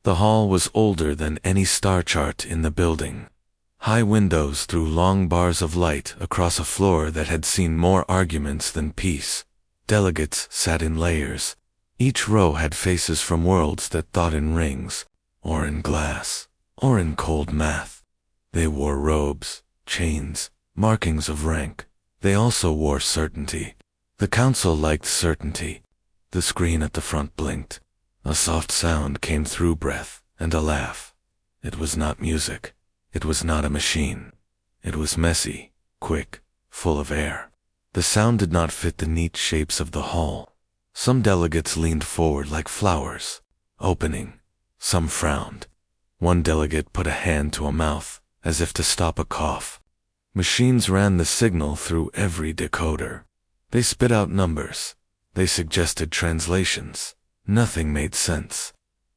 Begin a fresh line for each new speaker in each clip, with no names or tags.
The hall was older than any star chart in the building. High windows threw long bars of light across a floor that had seen more arguments than peace. Delegates sat in layers. Each row had faces from worlds that thought in rings, or in glass, or in cold math. They wore robes, chains, markings of rank. They also wore certainty. The council liked certainty. The screen at the front blinked. A soft sound came through, breath and a laugh. It was not music. It was not a machine. It was messy, quick, full of air. The sound did not fit the neat shapes of the hall. Some delegates leaned forward like flowers, opening. Some frowned. One delegate put a hand to a mouth, as if to stop a cough. Machines ran the signal through every decoder. They spit out numbers. They suggested translations. Nothing made sense.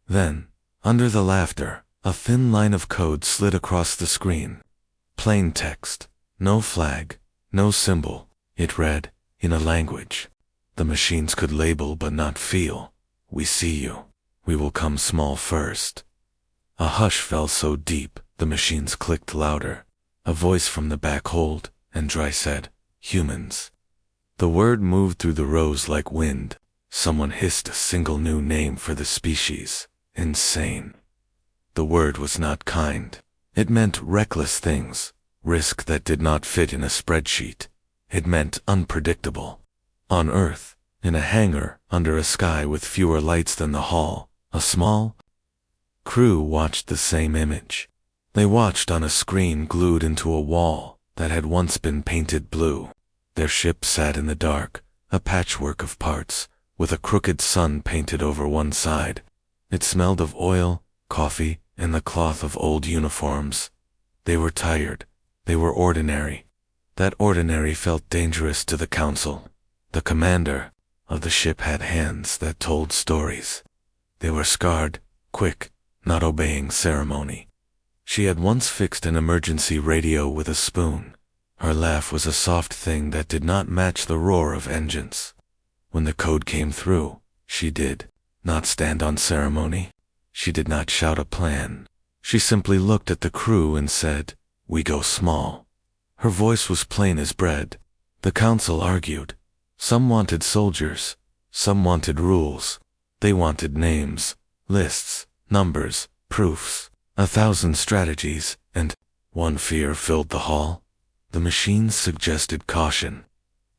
Then, under the laughter, a thin line of code slid across the screen. Plain text. No flag. No symbol. It read, in a language the machines could label but not feel. We see you. We will come small first. A hush fell so deep, the machines clicked louder. A voice from the back hold, and dry said, humans. The word moved through the rows like wind. Someone hissed a single new name for the species. Insane. The word was not kind. It meant reckless things, risk that did not fit in a spreadsheet. It meant unpredictable. On Earth, in a hangar, under a sky with fewer lights than the hall, a small crew watched the same image. They watched on a screen glued into a wall that had once been painted blue. Their ship sat in the dark, a patchwork of parts, with a crooked sun painted over one side. It smelled of oil, coffee, and the cloth of old uniforms. They were tired. They were ordinary. That ordinary felt dangerous to the council. The commander of the ship had hands that told stories. They were scarred, quick, not obeying ceremony. She had once fixed an emergency radio with a spoon. Her laugh was a soft thing that did not match the roar of engines. When the code came through, she did not stand on ceremony. She did not shout a plan. She simply looked at the crew and said, "We go small." Her voice was plain as bread. The council argued. Some wanted soldiers. Some wanted rules. They wanted names, lists, numbers, proofs, 1,000 strategies, and one fear filled the hall. The machines suggested caution.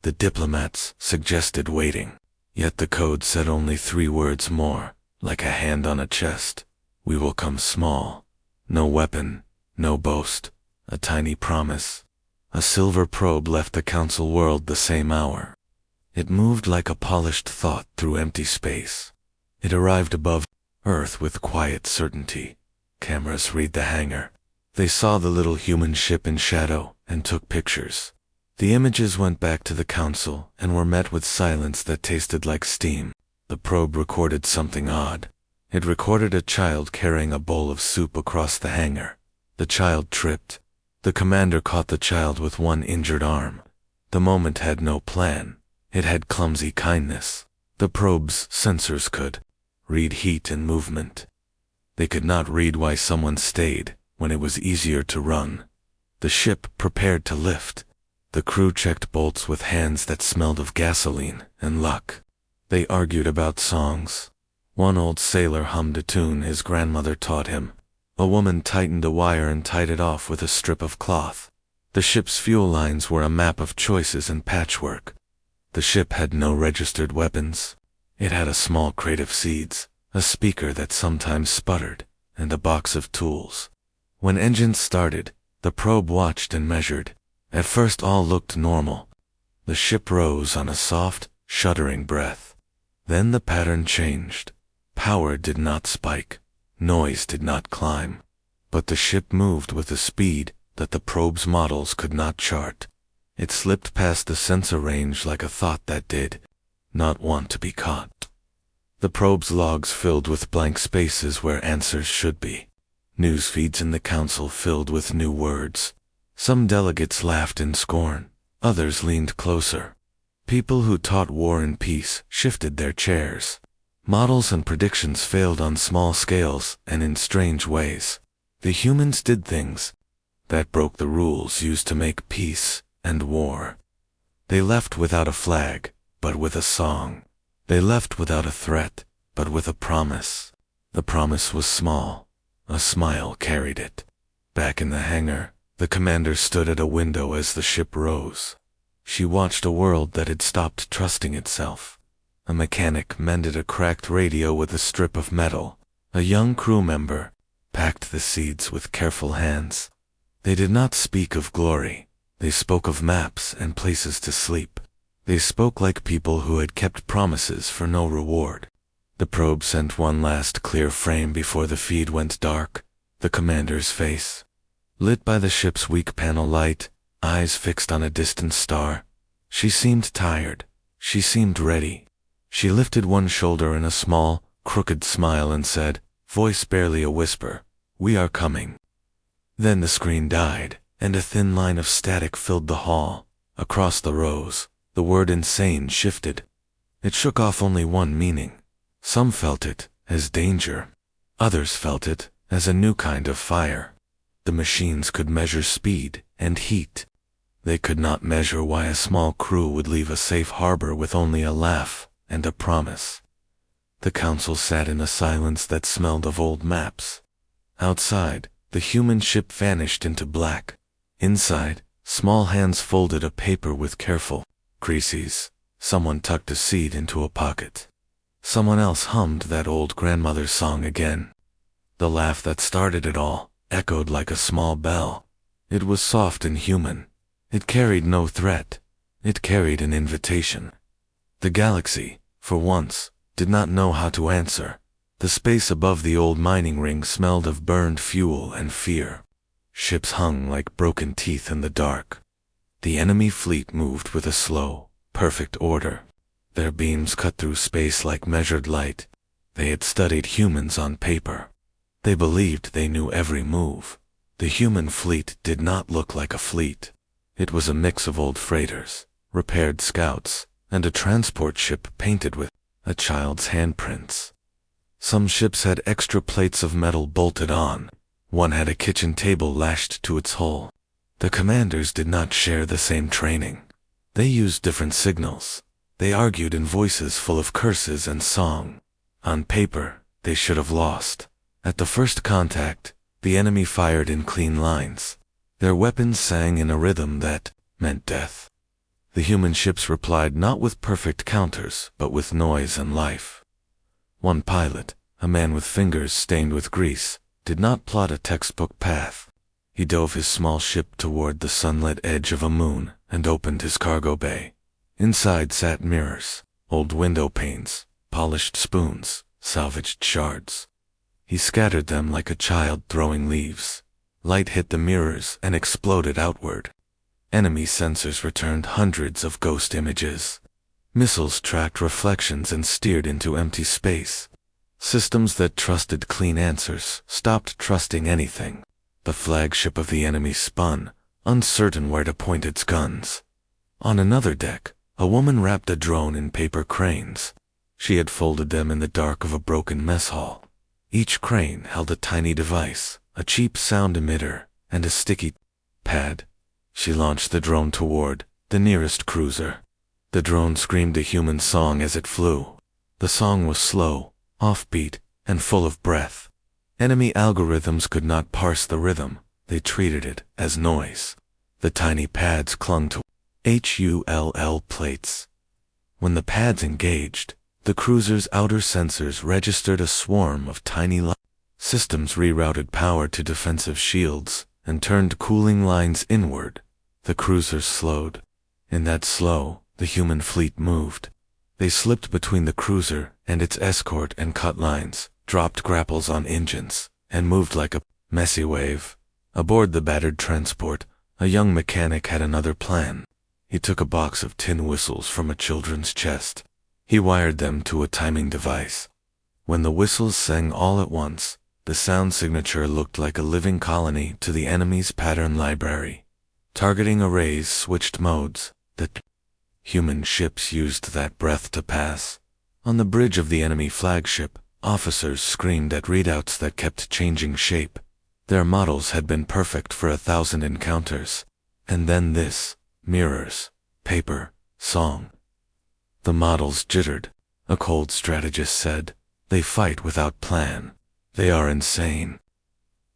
The diplomats suggested waiting. Yet the code said only 3 words more, like a hand on a chest. We will come small. No weapon, no boast, a tiny promise. A silver probe left the council world the same hour. It moved like a polished thought through empty space. It arrived above Earth with quiet certainty. Cameras read the hangar. They saw the little human ship in shadow and took pictures. The images went back to the council and were met with silence that tasted like steam. The probe recorded something odd. It recorded a child carrying a bowl of soup across the hangar. The child tripped. The commander caught the child with one injured arm. The moment had no plan. It had clumsy kindness. The probe's sensors could read heat and movement. They could not read why someone stayed when it was easier to run. The ship prepared to lift. The crew checked bolts with hands that smelled of gasoline and luck. They argued about songs. One old sailor hummed a tune his grandmother taught him. A woman tightened a wire and tied it off with a strip of cloth. The ship's fuel lines were a map of choices and patchwork. The ship had no registered weapons. It had a small crate of seeds, a speaker that sometimes sputtered, and a box of tools. When engines started, the probe watched and measured. At first all looked normal. The ship rose on a soft, shuddering breath. Then the pattern changed. Power did not spike. Noise did not climb. But the ship moved with a speed that the probe's models could not chart. It slipped past the sensor range like a thought that did not want to be caught. The probe's logs filled with blank spaces where answers should be. News feeds in the council filled with new words. Some delegates laughed in scorn. Others leaned closer. People who taught war and peace shifted their chairs. Models and predictions failed on small scales and in strange ways. The humans did things that broke the rules used to make peace and war. They left without a flag, but with a song. They left without a threat, but with a promise. The promise was small. A smile carried it. Back in the hangar, the commander stood at a window as the ship rose. She watched a world that had stopped trusting itself. A mechanic mended a cracked radio with a strip of metal. A young crew member packed the seeds with careful hands. They did not speak of glory. They spoke of maps and places to sleep. They spoke like people who had kept promises for no reward. The probe sent one last clear frame before the feed went dark. The commander's face, lit by the ship's weak panel light, eyes fixed on a distant star. She seemed tired. She seemed ready. She lifted one shoulder in a small, crooked smile and said, voice barely a whisper, "We are coming." Then the screen died, and a thin line of static filled the hall. Across the rows, the word insane shifted. It shook off only one meaning. Some felt it as danger. Others felt it as a new kind of fire. The machines could measure speed and heat. They could not measure why a small crew would leave a safe harbor with only a laugh and a promise. The council sat in a silence that smelled of old maps. Outside, the human ship vanished into black. Inside, small hands folded a paper with careful creases. Someone tucked a seed into a pocket. Someone else hummed that old grandmother's song again. The laugh that started it all echoed like a small bell. It was soft and human. It carried no threat. It carried an invitation. The galaxy, for once, did not know how to answer. The space above the old mining ring smelled of burned fuel and fear. Ships hung like broken teeth in the dark. The enemy fleet moved with a slow, perfect order. Their beams cut through space like measured light. They had studied humans on paper. They believed they knew every move. The human fleet did not look like a fleet. It was a mix of old freighters, repaired scouts, and a transport ship painted with a child's handprints. Some ships had extra plates of metal bolted on. One had a kitchen table lashed to its hull. The commanders did not share the same training. They used different signals. They argued in voices full of curses and song. On paper, they should have lost. At the first contact, the enemy fired in clean lines. Their weapons sang in a rhythm that meant death. The human ships replied not with perfect counters, but with noise and life. One pilot, a man with fingers stained with grease, did not plot a textbook path. He dove his small ship toward the sunlit edge of a moon and opened his cargo bay. Inside sat mirrors, old window panes, polished spoons, salvaged shards. He scattered them like a child throwing leaves. Light hit the mirrors and exploded outward. Enemy sensors returned hundreds of ghost images. Missiles tracked reflections and steered into empty space. Systems that trusted clean answers stopped trusting anything. The flagship of the enemy spun, uncertain where to point its guns. On another deck, a woman wrapped a drone in paper cranes. She had folded them in the dark of a broken mess hall. Each crane held a tiny device, a cheap sound emitter, and a sticky pad. She launched the drone toward the nearest cruiser. The drone screamed a human song as it flew. The song was slow, offbeat, and full of breath. Enemy algorithms could not parse the rhythm. They treated it as noise. The tiny pads clung to HULL plates. When the pads engaged, the cruiser's outer sensors registered a swarm of tiny systems rerouted power to defensive shields and turned cooling lines inward. The cruiser slowed. In that slow, the human fleet moved. They slipped between the cruiser and its escort and cut lines, dropped grapples on engines, and moved like a messy wave. Aboard the battered transport, a young mechanic had another plan. He took a box of tin whistles from a children's chest. He wired them to a timing device. When the whistles sang all at once, the sound signature looked like a living colony to the enemy's pattern library. Targeting arrays switched modes. The human ships used that breath to pass. On the bridge of the enemy flagship, officers screamed at readouts that kept changing shape. Their models had been perfect for 1,000 encounters. And then this: mirrors, paper, song. The models jittered. A cold strategist said, "They fight without plan. They are insane."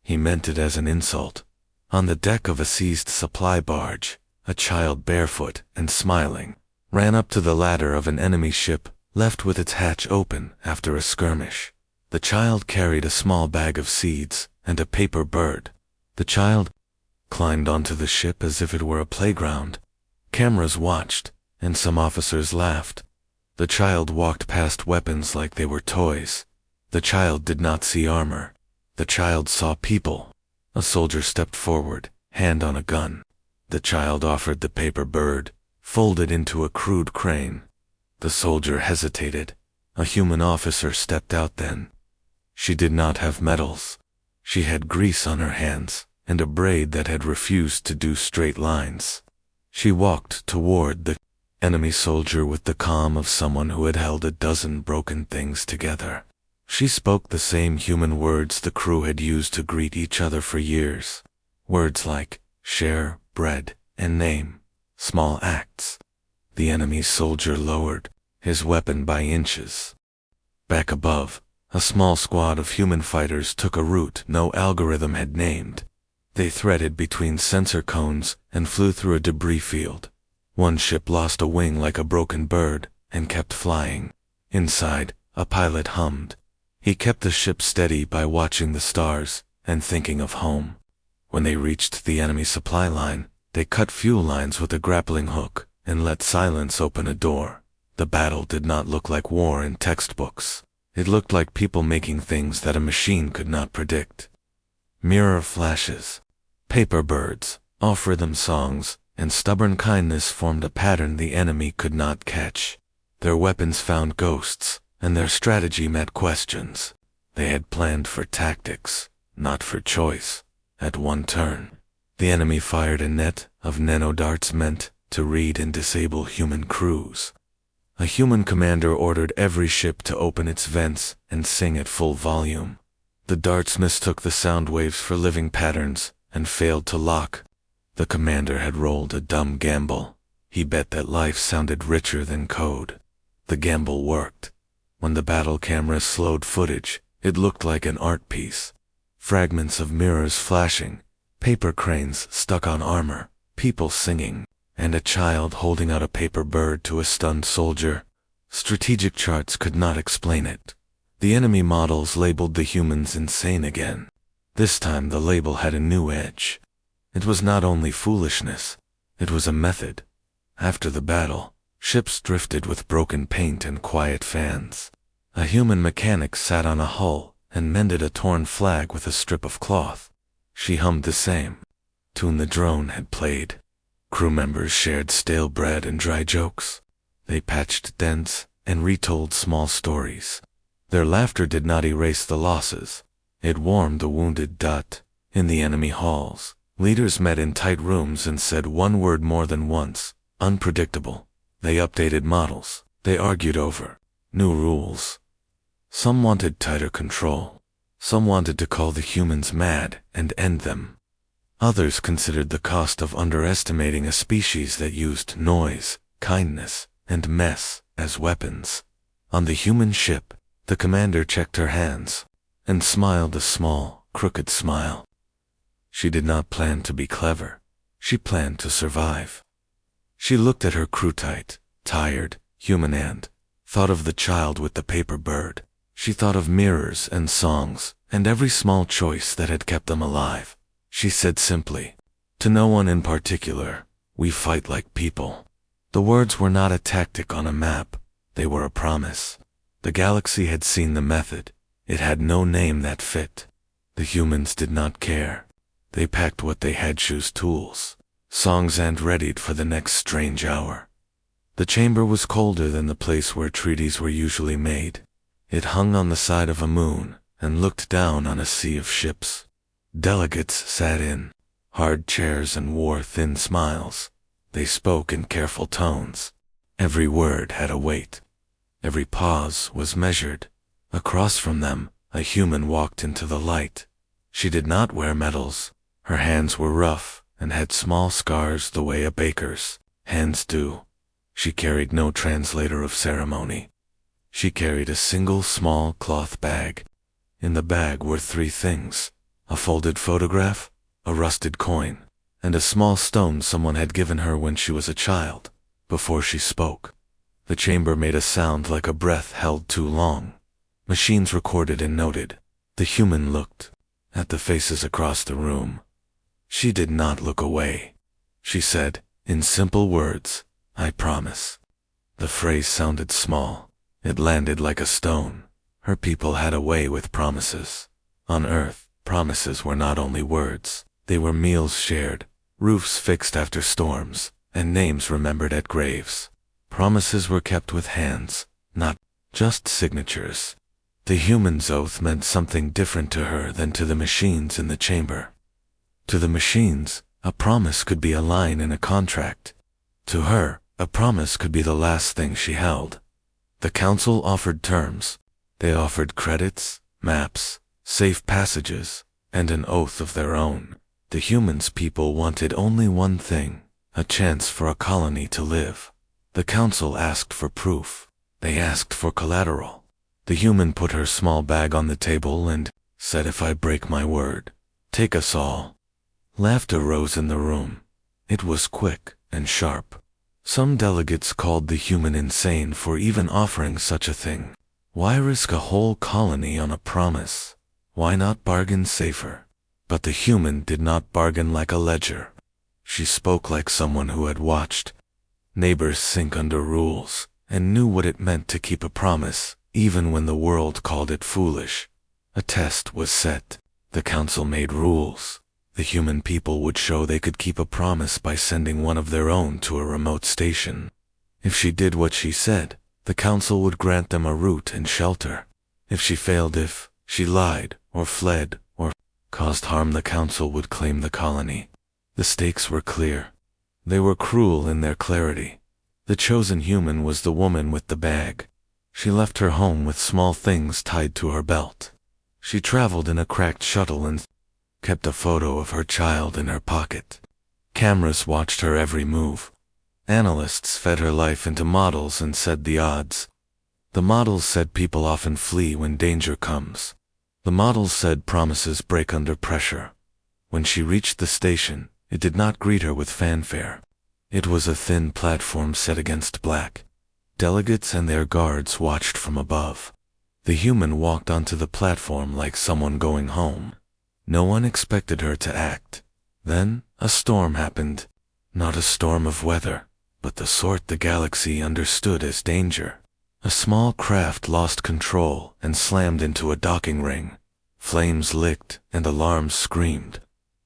He meant it as an insult. On the deck of a seized supply barge, a child, barefoot and smiling, ran up to the ladder of an enemy ship, left with its hatch open after a skirmish. The child carried a small bag of seeds and a paper bird. The child climbed onto the ship as if it were a playground. Cameras watched, and some officers laughed. The child walked past weapons like they were toys. The child did not see armor. The child saw people. A soldier stepped forward, hand on a gun. The child offered the paper bird, folded into a crude crane. The soldier hesitated. A human officer stepped out then. She did not have medals. She had grease on her hands, and a braid that had refused to do straight lines. She walked toward the enemy soldier with the calm of someone who had held a dozen broken things together. She spoke the same human words the crew had used to greet each other for years. Words like share, bread, and name. Small acts. The enemy soldier lowered his weapon by inches. Back above, a small squad of human fighters took a route no algorithm had named. They threaded between sensor cones and flew through a debris field. One ship lost a wing like a broken bird and kept flying. Inside, a pilot hummed. He kept the ship steady by watching the stars and thinking of home. When they reached the enemy supply line, they cut fuel lines with a grappling hook and let silence open a door. The battle did not look like war in textbooks. It looked like people making things that a machine could not predict. Mirror flashes. Paper birds, offer them songs, and stubborn kindness formed a pattern the enemy could not catch. Their weapons found ghosts, and their strategy met questions. They had planned for tactics, not for choice. At one turn, the enemy fired a net of nanodarts meant to read and disable human crews. A human commander ordered every ship to open its vents and sing at full volume. The darts mistook the sound waves for living patterns and failed to lock. The commander had rolled a dumb gamble. He bet that life sounded richer than code. The gamble worked. When the battle cameras slowed footage, it looked like an art piece. Fragments of mirrors flashing, paper cranes stuck on armor, people singing, and a child holding out a paper bird to a stunned soldier. Strategic charts could not explain it. The enemy models labeled the humans insane again. This time the label had a new edge. It was not only foolishness, it was a method. After the battle, ships drifted with broken paint and quiet fans. A human mechanic sat on a hull and mended a torn flag with a strip of cloth. She hummed the same tune the drone had played. Crew members shared stale bread and dry jokes. They patched dents and retold small stories. Their laughter did not erase the losses. It warmed the wounded. In the enemy halls, leaders met in tight rooms and said one word more than once: unpredictable. They updated models. They argued over new rules. Some wanted tighter control. Some wanted to call the humans mad and end them. Others considered the cost of underestimating a species that used noise, kindness, and mess as weapons. On the human ship, the commander checked her hands and smiled a small, crooked smile. She did not plan to be clever. She planned to survive. She looked at her crew, tired, human, and thought of the child with the paper bird. She thought of mirrors and songs and every small choice that had kept them alive. She said simply, to no one in particular, "We fight like people." The words were not a tactic on a map. They were a promise. The galaxy had seen the method. It had no name that fit. The humans did not care. They packed what they had: shoes, tools, songs, and readied for the next strange hour. The chamber was colder than the place where treaties were usually made. It hung on the side of a moon and looked down on a sea of ships. Delegates sat in hard chairs and wore thin smiles. They spoke in careful tones. Every word had a weight. Every pause was measured. Across from them, a human walked into the light. She did not wear medals. Her hands were rough and had small scars the way a baker's hands do. She carried no translator of ceremony. She carried a single small cloth bag. In the bag were 3 things: a folded photograph, a rusted coin, and a small stone someone had given her when she was a child. Before she spoke, the chamber made a sound like a breath held too long. Machines recorded and noted. The human looked at the faces across the room. She did not look away. She said, in simple words, "I promise." The phrase sounded small. It landed like a stone. Her people had a way with promises. On Earth, promises were not only words. They were meals shared, roofs fixed after storms, and names remembered at graves. Promises were kept with hands, not just signatures. The human's oath meant something different to her than to the machines in the chamber. To the machines, a promise could be a line in a contract. To her, a promise could be the last thing she held. The council offered terms. They offered credits, maps, safe passages, and an oath of their own. The humans' people wanted only one thing: a chance for a colony to live. The council asked for proof. They asked for collateral. The human put her small bag on the table and said, "If I break my word, take us all." Laughter rose in the room. It was quick and sharp. Some delegates called the human insane for even offering such a thing. Why risk a whole colony on a promise? Why not bargain safer? But the human did not bargain like a ledger. She spoke like someone who had watched neighbors sink under rules and knew what it meant to keep a promise, even when the world called it foolish. A test was set. The council made rules. The human people would show they could keep a promise by sending one of their own to a remote station. If she did what she said, the council would grant them a route and shelter. If she failed, if she lied, or fled, or caused harm, the council would claim the colony. The stakes were clear. They were cruel in their clarity. The chosen human was the woman with the bag. She left her home with small things tied to her belt. She traveled in a cracked shuttle and kept a photo of her child in her pocket. Cameras watched her every move. Analysts fed her life into models and said the odds. The models said people often flee when danger comes. The models said promises break under pressure. When she reached the station, it did not greet her with fanfare. It was a thin platform set against black. Delegates and their guards watched from above. The human walked onto the platform like someone going home. No one expected her to act. Then, a storm happened. Not a storm of weather, but the sort the galaxy understood as danger. A small craft lost control and slammed into a docking ring. Flames licked and alarms screamed.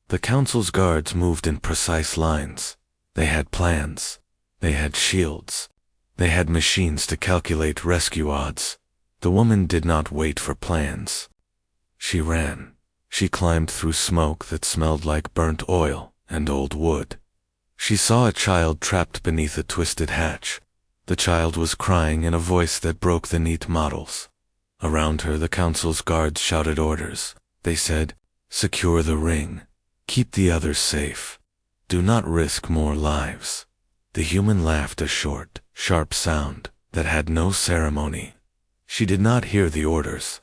The council's guards moved in precise lines. They had plans. They had shields. They had machines to calculate rescue odds. The woman did not wait for plans. She ran. She climbed through smoke that smelled like burnt oil and old wood. She saw a child trapped beneath a twisted hatch. The child was crying in a voice that broke the neat models. Around her, the council's guards shouted orders. They said, "Secure the ring. Keep the others safe. Do not risk more lives." The human laughed, a short, sharp sound that had no ceremony. She did not hear the orders.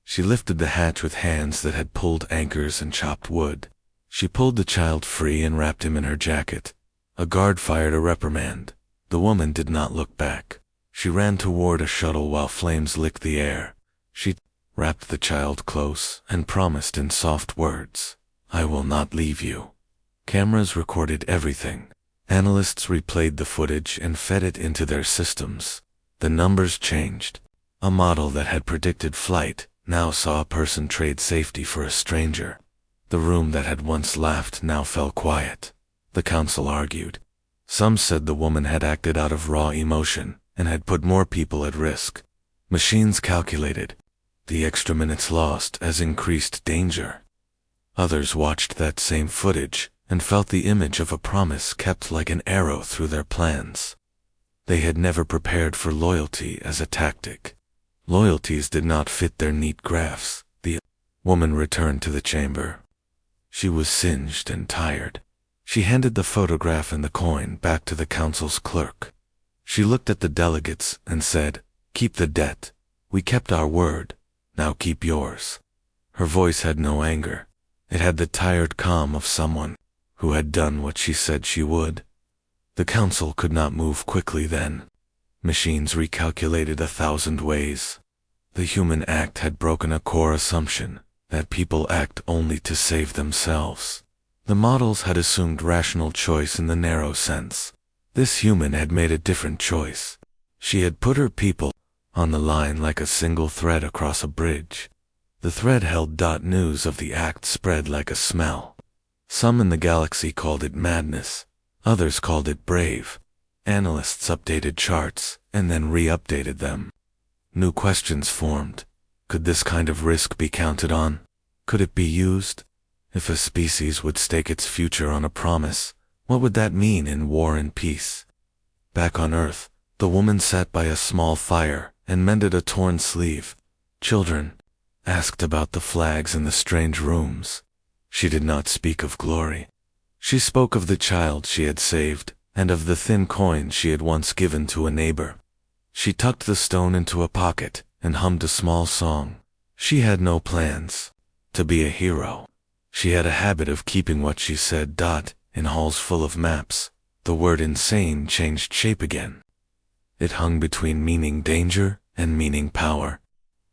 She lifted the hatch with hands that had pulled anchors and chopped wood. She pulled the child free and wrapped him in her jacket. A guard fired a reprimand. The woman did not look back. She ran toward a shuttle while flames licked the air. She wrapped the child close and promised in soft words, "I will not leave you." Cameras recorded everything. Analysts replayed the footage and fed it into their systems. The numbers changed. A model that had predicted flight now saw a person trade safety for a stranger. The room that had once laughed now fell quiet. The council argued. Some said the woman had acted out of raw emotion and had put more people at risk. Machines calculated. The extra minutes lost as increased danger. Others watched that same footage and felt the image of a promise kept like an arrow through their plans. They had never prepared for loyalty as a tactic. Loyalties did not fit their neat graphs. The woman returned to the chamber. She was singed and tired. She handed the photograph and the coin back to the council's clerk. She looked at the delegates and said, "Keep the debt. We kept our word. Now keep yours." Her voice had no anger. It had the tired calm of someone who had done what she said she would. The council could not move quickly then. Machines recalculated 1,000 ways. The human act had broken a core assumption that people act only to save themselves. The models had assumed rational choice in the narrow sense. This human had made a different choice. She had put her people on the line like a single thread across a bridge. The thread held. News of the act spread like a smell. Some in the galaxy called it madness. Others called it brave. Analysts updated charts and then re-updated them. New questions formed. Could this kind of risk be counted on? Could it be used? If a species would stake its future on a promise, what would that mean in war and peace? Back on Earth, the woman sat by a small fire and mended a torn sleeve. Children asked about the flags in the strange rooms. She did not speak of glory. She spoke of the child she had saved and of the thin coin she had once given to a neighbor. She tucked the stone into a pocket and hummed a small song. She had no plans to be a hero. She had a habit of keeping what she said. In halls full of maps, the word insane changed shape again. It hung between meaning danger and meaning power.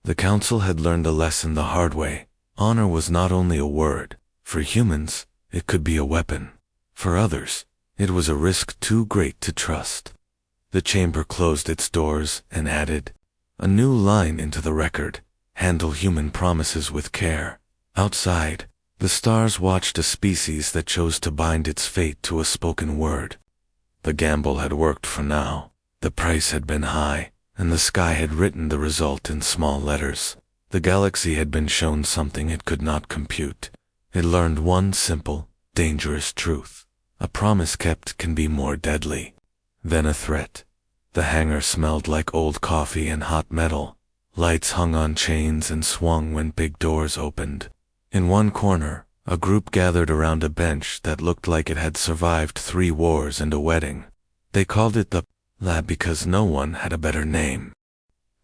The council had learned a lesson the hard way. Honor was not only a word. For humans, it could be a weapon. For others, it was a risk too great to trust. The chamber closed its doors and added a new line into the record: handle human promises with care. Outside, the stars watched a species that chose to bind its fate to a spoken word. The gamble had worked for now. The price had been high, and the sky had written the result in small letters. The galaxy had been shown something it could not compute. It learned one simple, dangerous truth: a promise kept can be more deadly than a threat. The hangar smelled like old coffee and hot metal. Lights hung on chains and swung when big doors opened. In one corner, a group gathered around a bench that looked like it had survived 3 wars and a wedding. They called it the lab because no one had a better name.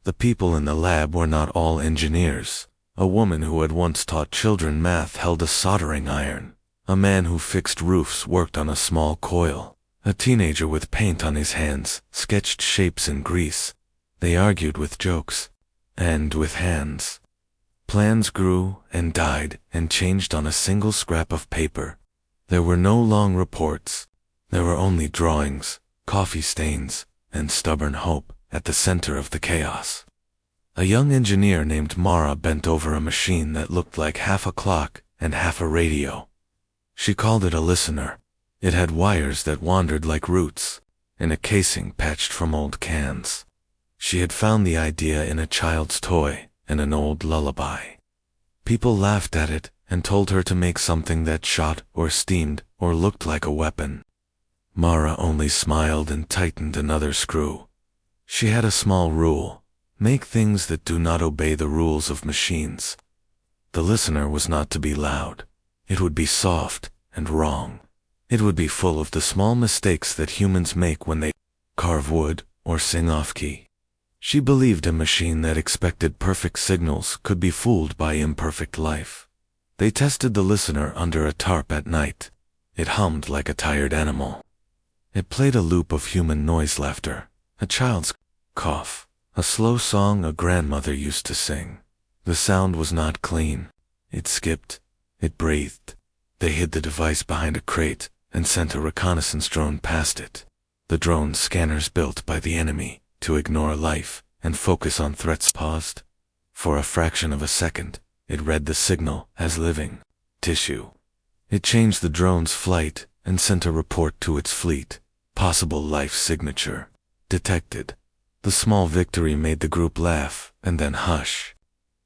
The people in the lab were not all engineers. A woman who had once taught children math held a soldering iron. A man who fixed roofs worked on a small coil. A teenager with paint on his hands sketched shapes in grease. They argued with jokes and with hands. Plans grew and died and changed on a single scrap of paper. There were no long reports. There were only drawings, coffee stains, and stubborn hope at the center of the chaos. A young engineer named Mara bent over a machine that looked like half a clock and half a radio. She called it a listener. It had wires that wandered like roots in a casing patched from old cans. She had found the idea in a child's toy and an old lullaby. People laughed at it and told her to make something that shot or steamed or looked like a weapon. Mara only smiled and tightened another screw. She had a small rule: make things that do not obey the rules of machines. The listener was not to be loud. It would be soft and wrong. It would be full of the small mistakes that humans make when they carve wood or sing off-key. She believed a machine that expected perfect signals could be fooled by imperfect life. They tested the listener under a tarp at night. It hummed like a tired animal. It played a loop of human noise laughter, a child's cough, a slow song a grandmother used to sing. The sound was not clean. It skipped. It breathed. They hid the device behind a crate and sent a reconnaissance drone past it. The drone scanners built by the enemy to ignore life and focus on threats paused. For a fraction of a second, it read the signal as living tissue. It changed the drone's flight and sent a report to its fleet. Possible life signature detected. The small victory made the group laugh and then hush.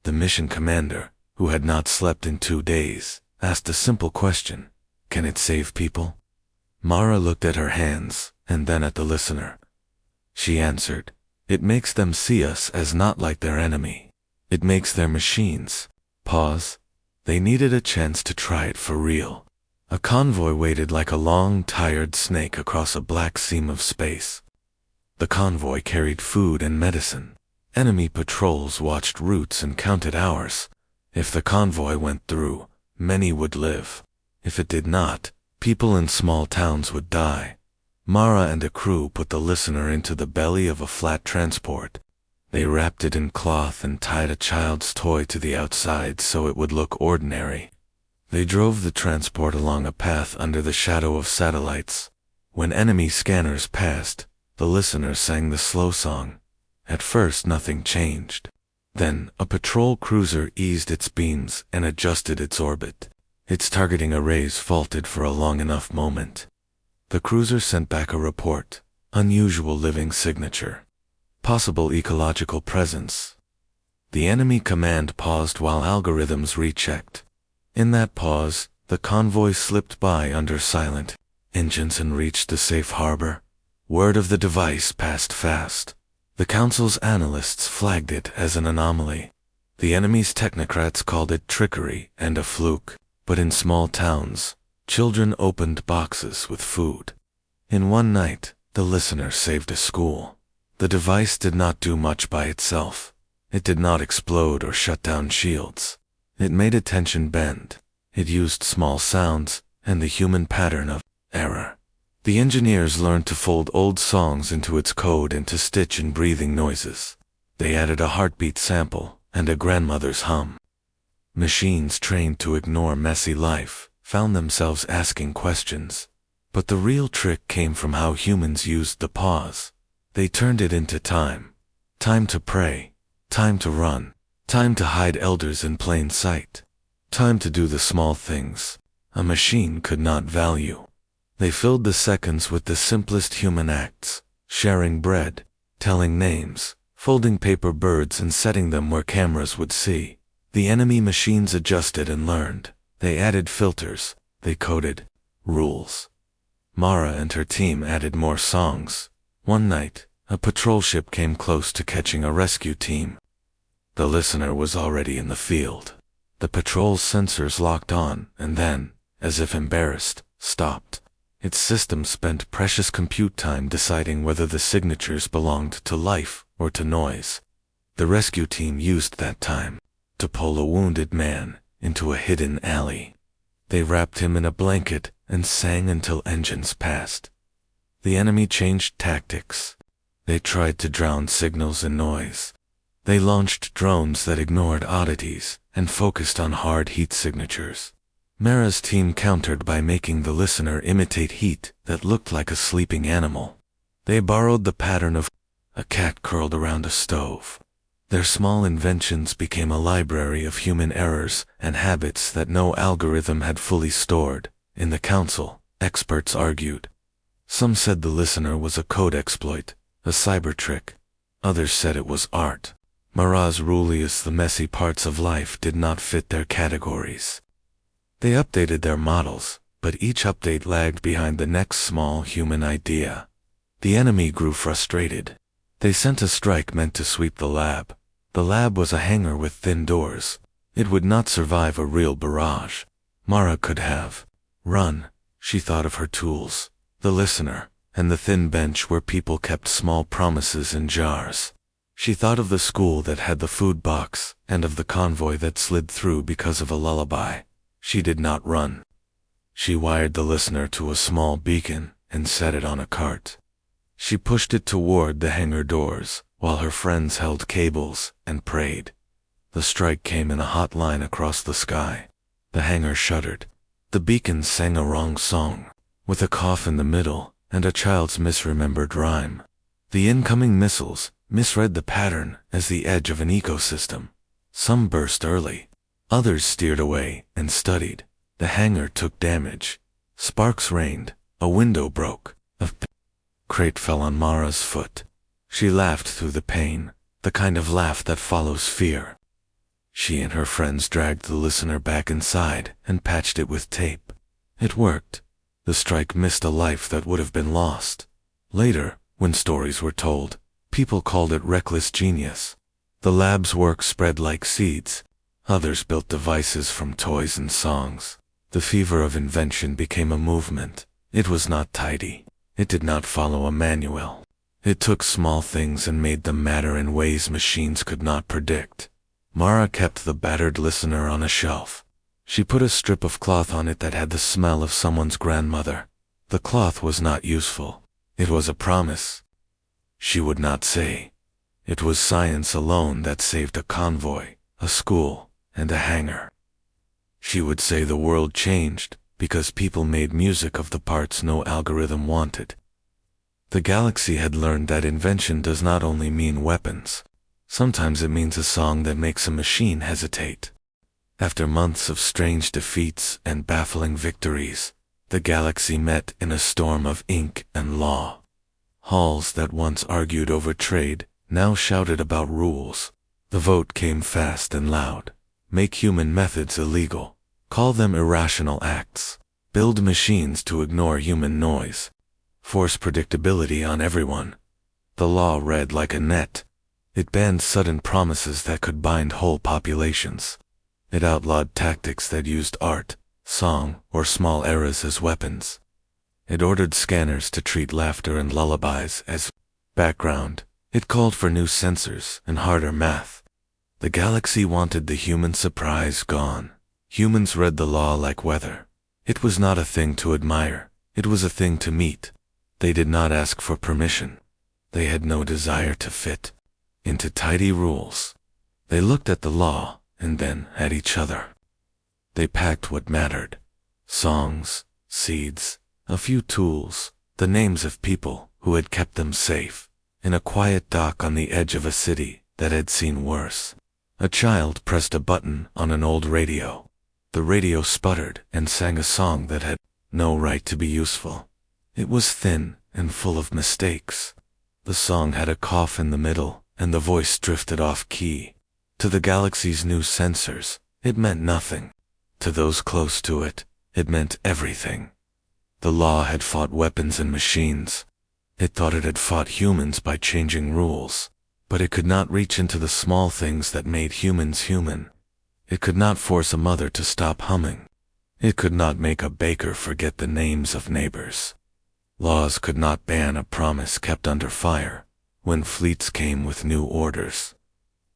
The mission commander, who had not slept in 2 days, asked a simple question: can it save people? Mara looked at her hands and then at the listener. she answered. It makes them see us as not like their enemy. It makes their machines. Pause. They needed a chance to try it for real. A convoy waited like a long, tired snake across a black seam of space. The convoy carried food and medicine. Enemy patrols watched routes and counted hours. If the convoy went through, many would live. If it did not, people in small towns would die. Mara and a crew put the listener into the belly of a flat transport. They wrapped it in cloth and tied a child's toy to the outside so it would look ordinary. They drove the transport along a path under the shadow of satellites. When enemy scanners passed, the listener sang the slow song. At first nothing changed. Then, a patrol cruiser eased its beams and adjusted its orbit. Its targeting arrays faulted for a long enough moment. The cruiser sent back a report. Unusual living signature. Possible ecological presence. The enemy command paused while algorithms rechecked. In that pause, the convoy slipped by under silent engines and reached the safe harbor. Word of the device passed fast. The council's analysts flagged it as an anomaly. The enemy's technocrats called it trickery and a fluke. But in small towns, children opened boxes with food. In one night, the listener saved a school. The device did not do much by itself. It did not explode or shut down shields. It made attention bend. It used small sounds and the human pattern of error. The engineers learned to fold old songs into its code and to stitch in breathing noises. They added a heartbeat sample and a grandmother's hum. Machines trained to ignore messy life found themselves asking questions. But the real trick came from how humans used the pause. They turned it into time. Time to pray. Time to run. Time to hide elders in plain sight. Time to do the small things a machine could not value. They filled the seconds with the simplest human acts, sharing bread, telling names, folding paper birds and setting them where cameras would see. The enemy machines adjusted and learned. They added filters. They coded rules. Mara and her team added more songs. One night, a patrol ship came close to catching a rescue team. The listener was already in the field. The patrol's sensors locked on and then, as if embarrassed, stopped. Its system spent precious compute time deciding whether the signatures belonged to life or to noise. The rescue team used that time to pull a wounded man into a hidden alley. They wrapped him in a blanket and sang until engines passed. The enemy changed tactics. They tried to drown signals and noise. They launched drones that ignored oddities and focused on hard heat signatures. Mara's team countered by making the listener imitate heat that looked like a sleeping animal. They borrowed the pattern of a cat curled around a stove. Their small inventions became a library of human errors and habits that no algorithm had fully stored. In the council, experts argued. Some said the listener was a code exploit, a cyber trick. Others said it was art. Mara's ruliest the messy parts of life did not fit their categories. They updated their models, but each update lagged behind the next small human idea. The enemy grew frustrated. They sent a strike meant to sweep the lab. The lab was a hangar with thin doors. It would not survive a real barrage. Mara could have run. She thought of her tools, the listener, and the thin bench where people kept small promises in jars. She thought of the school that had the food box and of the convoy that slid through because of a lullaby. She did not run. She wired the listener to a small beacon and set it on a cart. She pushed it toward the hangar doors while her friends held cables and prayed. The strike came in a hot line across the sky. The hangar shuddered. The beacon sang a wrong song, with a cough in the middle and a child's misremembered rhyme. The incoming missiles misread the pattern as the edge of an ecosystem. Some burst early. Others steered away and studied. The hangar took damage. Sparks rained. A window broke. A crate fell on Mara's foot. She laughed through the pain, the kind of laugh that follows fear. She and her friends dragged the listener back inside and patched it with tape. It worked. The strike missed a life that would have been lost. Later, When stories were told, people called it reckless genius. The lab's work spread like seeds. Others built devices from toys and songs. The fever of invention became a movement. It was not tidy. It did not follow a manual. It took small things and made them matter in ways machines could not predict. Mara kept the battered listener on a shelf. She put a strip of cloth on it that had the smell of someone's grandmother. The cloth was not useful. It was a promise. She would not say. It was science alone that saved a convoy, a school, and a hangar. She would say the world changed because people made music of the parts no algorithm wanted. The galaxy had learned that invention does not only mean weapons. Sometimes it means a song that makes a machine hesitate. After months of strange defeats and baffling victories, the galaxy met in a storm of ink and law. Halls that once argued over trade now shouted about rules. The vote came fast and loud. Make human methods illegal. Call them irrational acts. Build machines to ignore human noise. Force predictability on everyone. The law read like a net. It banned sudden promises that could bind whole populations. It outlawed tactics that used art, song, or small errors as weapons. It ordered scanners to treat laughter and lullabies as background. It called for new sensors and harder math. The galaxy wanted the human surprise gone. Humans read the law like weather. It was not a thing to admire. It was a thing to meet. They did not ask for permission. They had no desire to fit into tidy rules. They looked at the law and then at each other. They packed what mattered. Songs, seeds, a few tools, the names of people who had kept them safe. In a quiet dock on the edge of a city that had seen worse, a child pressed a button on an old radio. The radio sputtered and sang a song that had no right to be useful. It was thin and full of mistakes. The song had a cough in the middle, and the voice drifted off key. To the galaxy's new sensors, it meant nothing. To those close to it, it meant everything. The law had fought weapons and machines. It thought it had fought humans by changing rules, but it could not reach into the small things that made humans human. It could not force a mother to stop humming. It could not make a baker forget the names of neighbors. Laws could not ban a promise kept under fire when fleets came with new orders.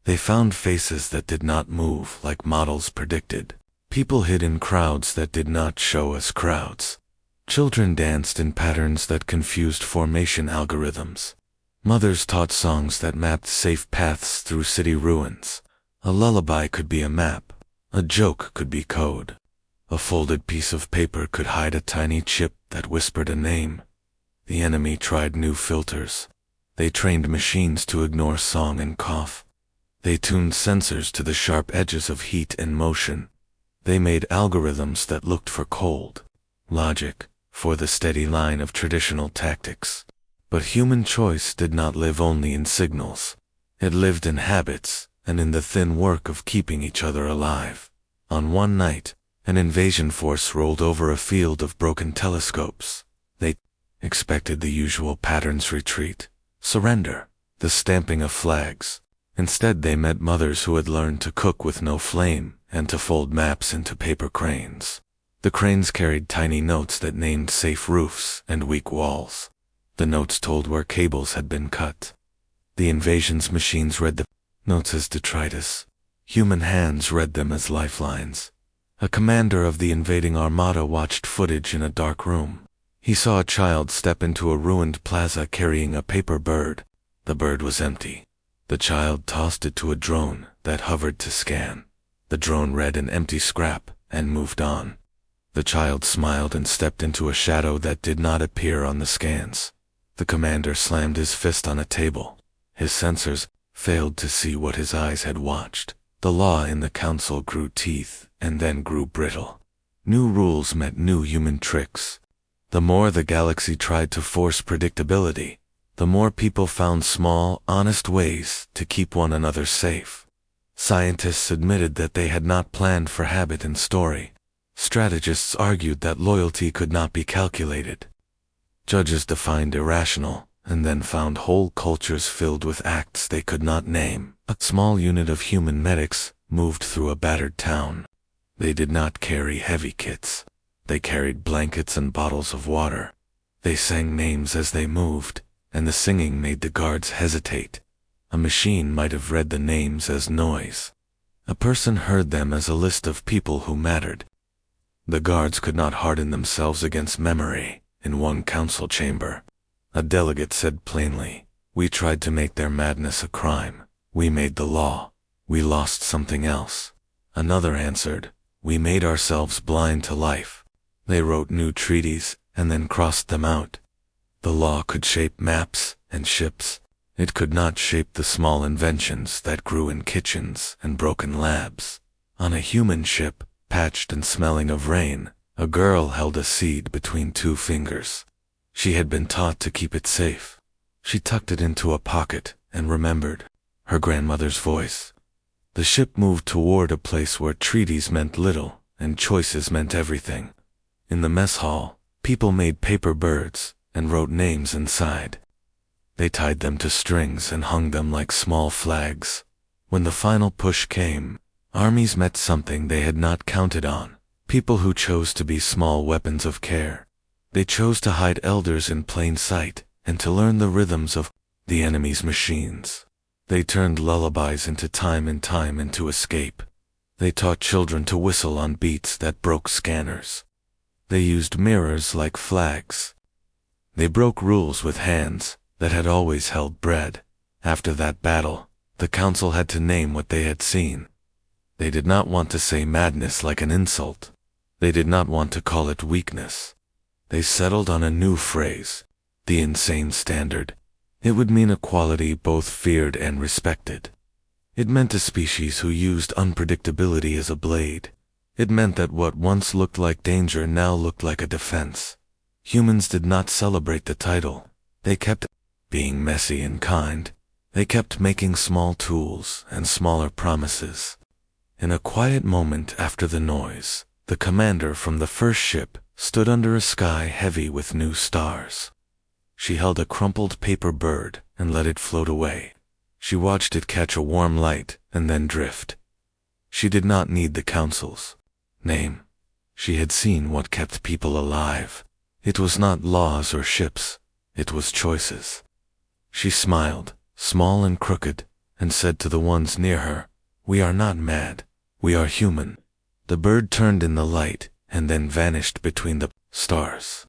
They found faces that did not move like models predicted. People hid in crowds that did not show as crowds. Children danced in patterns that confused formation algorithms. Mothers taught songs that mapped safe paths through city ruins. A lullaby could be a map. A joke could be code. A folded piece of paper could hide a tiny chip that whispered a name. The enemy tried new filters. They trained machines to ignore song and cough. They tuned sensors to the sharp edges of heat and motion. They made algorithms that looked for cold logic, for the steady line of traditional tactics. But human choice did not live only in signals. It lived in habits and in the thin work of keeping each other alive. On one night, an invasion force rolled over a field of broken telescopes. They expected the usual patterns: retreat, surrender, the stamping of flags. Instead, they met mothers who had learned to cook with no flame and to fold maps into paper cranes. The cranes carried tiny notes that named safe roofs and weak walls. The notes told where cables had been cut. The invasion's machines read the notes as detritus. Human hands read them as lifelines. A commander of the invading armada watched footage in a dark room. He saw a child step into a ruined plaza carrying a paper bird. The bird was empty. The child tossed it to a drone that hovered to scan. The drone read an empty scrap and moved on. The child smiled and stepped into a shadow that did not appear on the scans. The commander slammed his fist on a table. His sensors failed to see what his eyes had watched. The law in the council grew teeth and then grew brittle. New rules meant new human tricks. The more the galaxy tried to force predictability, the more people found small, honest ways to keep one another safe. Scientists admitted that they had not planned for habit and story. Strategists argued that loyalty could not be calculated. Judges defined irrational and then found whole cultures filled with acts they could not name. A small unit of human medics moved through a battered town. They did not carry heavy kits. They carried blankets and bottles of water. They sang names as they moved, and the singing made the guards hesitate. A machine might have read the names as noise. A person heard them as a list of people who mattered. The guards could not harden themselves against memory. In one council chamber, a delegate said plainly, "We tried to make their madness a crime. We made the law. We lost something else." Another answered, "We made ourselves blind to life." They wrote new treaties and then crossed them out. The law could shape maps and ships. It could not shape the small inventions that grew in kitchens and broken labs. On a human ship, patched and smelling of rain, a girl held a seed between two fingers. She had been taught to keep it safe. She tucked it into a pocket and remembered her grandmother's voice. The ship moved toward a place where treaties meant little and choices meant everything. In the mess hall, people made paper birds and wrote names inside. They tied them to strings and hung them like small flags. When the final push came, armies met something they had not counted on. People who chose to be small weapons of care. They chose to hide elders in plain sight and to learn the rhythms of the enemy's machines. They turned lullabies into time into escape. They taught children to whistle on beats that broke scanners. They used mirrors like flags. They broke rules with hands that had always held bread. After that battle, the council had to name what they had seen. They did not want to say madness like an insult. They did not want to call it weakness. They settled on a new phrase, the insane standard. It would mean a quality both feared and respected. It meant a species who used unpredictability as a blade. It meant that what once looked like danger now looked like a defense. Humans did not celebrate the title. They kept being messy and kind. They kept making small tools and smaller promises. In a quiet moment after the noise, the commander from the first ship stood under a sky heavy with new stars. She held a crumpled paper bird and let it float away. She watched it catch a warm light and then drift. She did not need the council's name. She had seen what kept people alive. It was not laws or ships. It was choices. She smiled, small and crooked, and said to the ones near her, "We are not mad. We are human." The bird turned in the light and then vanished between the stars.